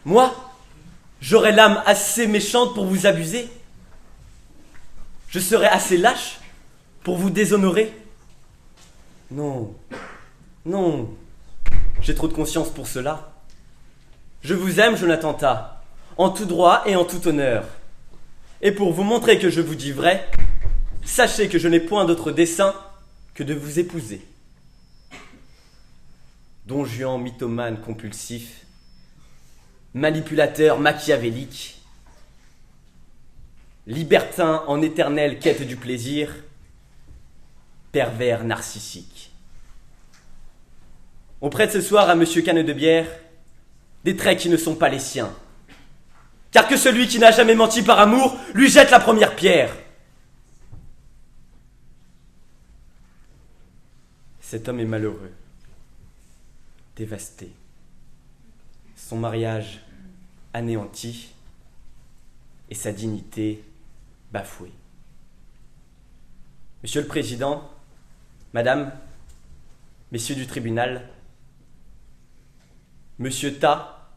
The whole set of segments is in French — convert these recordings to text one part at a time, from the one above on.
Moi, j'aurais l'âme assez méchante pour vous abuser. Je serais assez lâche pour vous déshonorer. Non, non, j'ai trop de conscience pour cela. Je vous aime, Jonathan Ta, en tout droit et en tout honneur. Et pour vous montrer que je vous dis vrai, sachez que je n'ai point d'autre dessein que de vous épouser. Don Juan mythomane compulsif, manipulateur machiavélique, libertin en éternelle quête du plaisir, pervers narcissique. On prête ce soir à Monsieur Cannedebière des traits qui ne sont pas les siens. Car que celui qui n'a jamais menti par amour lui jette la première pierre. Cet homme est malheureux, dévasté, son mariage anéanti et sa dignité bafouée. Monsieur le Président, Madame, Messieurs du tribunal, Monsieur Ta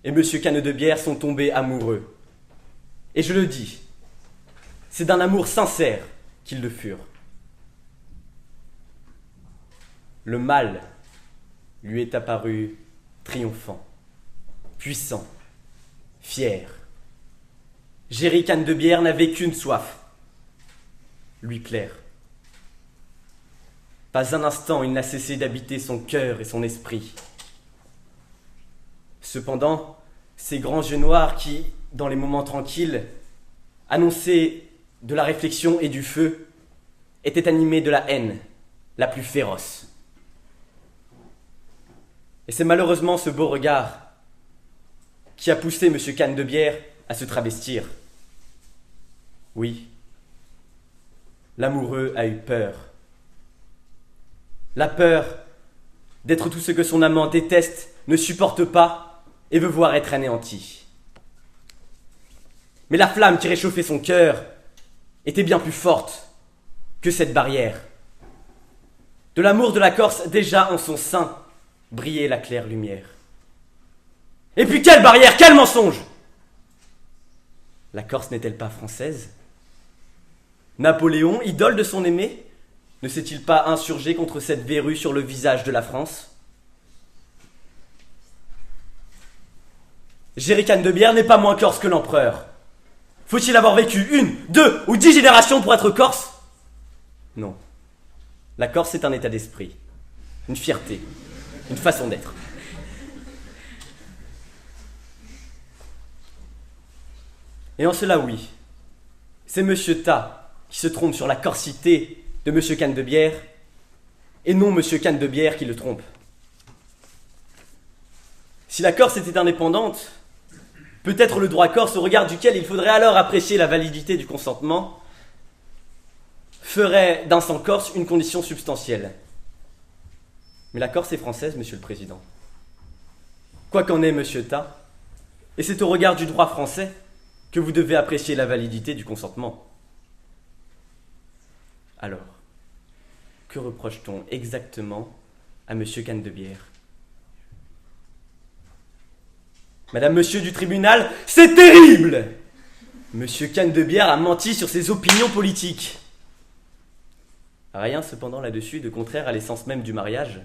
et Monsieur Cannedebière sont tombés amoureux. Et je le dis, c'est d'un amour sincère qu'ils le furent. Le mal lui est apparu triomphant, puissant, fier. Géry Cannedebière n'avait qu'une soif, lui plaire. Pas un instant il n'a cessé d'habiter son cœur et son esprit. Cependant, ces grands yeux noirs qui, dans les moments tranquilles, annonçaient de la réflexion et du feu, étaient animés de la haine la plus féroce. Et c'est malheureusement ce beau regard qui a poussé M. Cannedebière à se travestir. Oui, l'amoureux a eu peur. La peur d'être tout ce que son amant déteste, ne supporte pas et veut voir être anéanti. Mais la flamme qui réchauffait son cœur était bien plus forte que cette barrière. De l'amour de la Corse, déjà en son sein, brillait la claire lumière. Et puis quelle barrière, quel mensonge! La Corse n'est-elle pas française? Napoléon, idole de son aimé, ne s'est-il pas insurgé contre cette verrue sur le visage de la France? Géry Cannedebière n'est pas moins corse que l'empereur. Faut-il avoir vécu 1, 2 ou 10 générations pour être corse? Non. La Corse est un état d'esprit, une fierté, une façon d'être. Et en cela, oui, c'est Monsieur Ta qui se trompe sur la corsité de Monsieur Cannedebière, et non Monsieur Cannedebière qui le trompe. Si la Corse était indépendante, peut-être le droit corse, au regard duquel il faudrait alors apprécier la validité du consentement, ferait d'un sang corse une condition substantielle. Mais la Corse est française, Monsieur le Président. Quoi qu'en est Monsieur Ta, et c'est au regard du droit français que vous devez apprécier la validité du consentement. Alors, que reproche-t-on exactement à Monsieur Cannedebière? Madame, Monsieur du tribunal, c'est terrible! Monsieur Cannedebière a menti sur ses opinions politiques. Rien cependant là-dessus de contraire à l'essence même du mariage.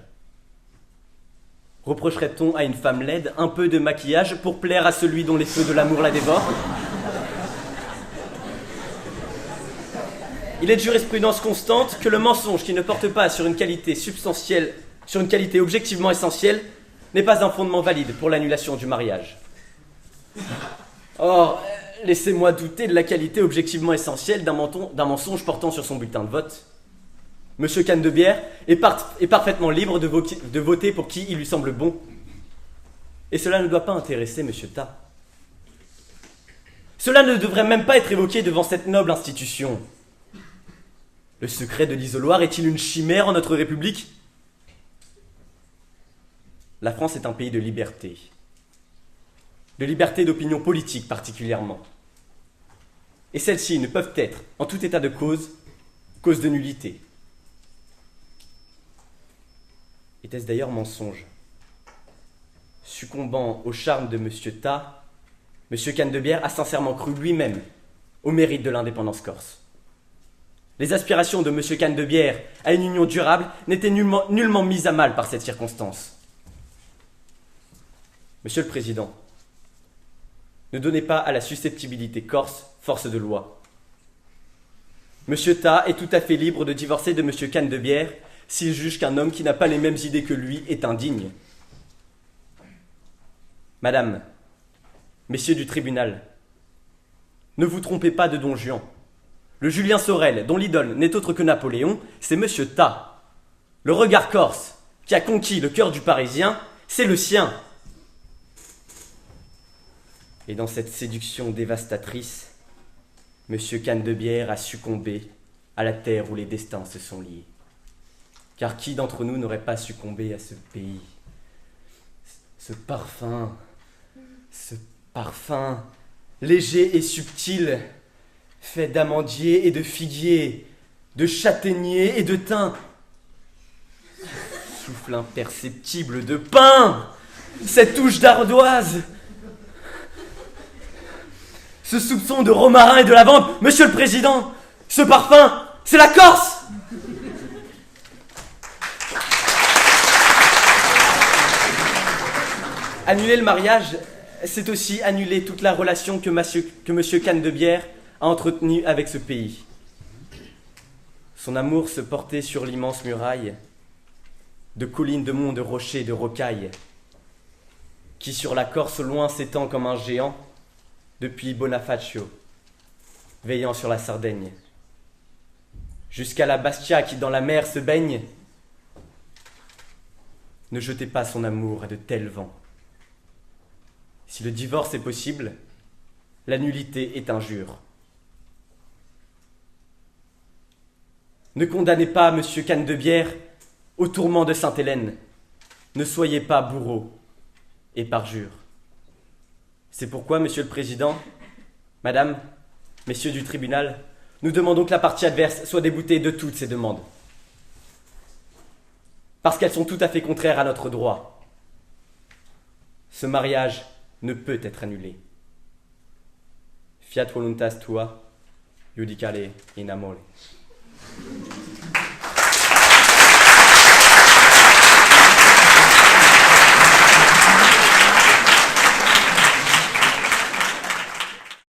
Reprocherait-on à une femme laide un peu de maquillage pour plaire à celui dont les feux de l'amour la dévorent? Il est de jurisprudence constante que le mensonge qui ne porte pas sur une qualité substantielle, sur une qualité objectivement essentielle, n'est pas un fondement valide pour l'annulation du mariage. Or, laissez-moi douter de la qualité objectivement essentielle d'un mensonge portant sur son bulletin de vote. Monsieur Cannedebière est parfaitement libre de voter pour qui il lui semble bon. Et cela ne doit pas intéresser Monsieur Ta. Cela ne devrait même pas être évoqué devant cette noble institution. Le secret de l'isoloir est-il une chimère en notre République? La France est un pays de liberté d'opinion politique particulièrement. Et celles-ci ne peuvent être, en tout état de cause de nullité. Était-ce d'ailleurs mensonge? Succombant au charme de Monsieur Ta, Monsieur Candebière a sincèrement cru lui-même au mérite de l'indépendance corse. Les aspirations de Monsieur Candebière à une union durable n'étaient nullement mises à mal par cette circonstance. Monsieur le Président, ne donnez pas à la susceptibilité corse force de loi. Monsieur Ta est tout à fait libre de divorcer de Monsieur Candebière s'il juge qu'un homme qui n'a pas les mêmes idées que lui est indigne. Madame, messieurs du tribunal, ne vous trompez pas de Don Juan. Le Julien Sorel, dont l'idole n'est autre que Napoléon, c'est Monsieur Ta. Le regard corse qui a conquis le cœur du Parisien, c'est le sien. Et dans cette séduction dévastatrice, Monsieur Candebière a succombé à la terre où les destins se sont liés. Car qui d'entre nous n'aurait pas succombé à ce pays? Ce parfum, léger et subtil, fait d'amandier et de figuier, de châtaignier et de thym. Souffle imperceptible de pain, cette touche d'ardoise, ce soupçon de romarin et de lavande. Monsieur le Président, ce parfum, c'est la Corse! Annuler le mariage, c'est aussi annuler toute la relation que Monsieur Candebière a entretenue avec ce pays. Son amour se portait sur l'immense muraille, de collines, de monts, de rochers, de rocailles, qui sur la Corse au loin s'étend comme un géant, depuis Bonafacio, veillant sur la Sardaigne, jusqu'à la Bastia qui dans la mer se baigne. Ne jetez pas son amour à de tels vents. Si le divorce est possible, la nullité est injure. Ne condamnez pas Monsieur Candebière au tourment de Sainte-Hélène. Ne soyez pas bourreau et parjure. C'est pourquoi, Monsieur le Président, Madame, Messieurs du tribunal, nous demandons que la partie adverse soit déboutée de toutes ces demandes. Parce qu'elles sont tout à fait contraires à notre droit. Ce mariage ne peut être annulé. Fiat voluntas tua, judicare in amore.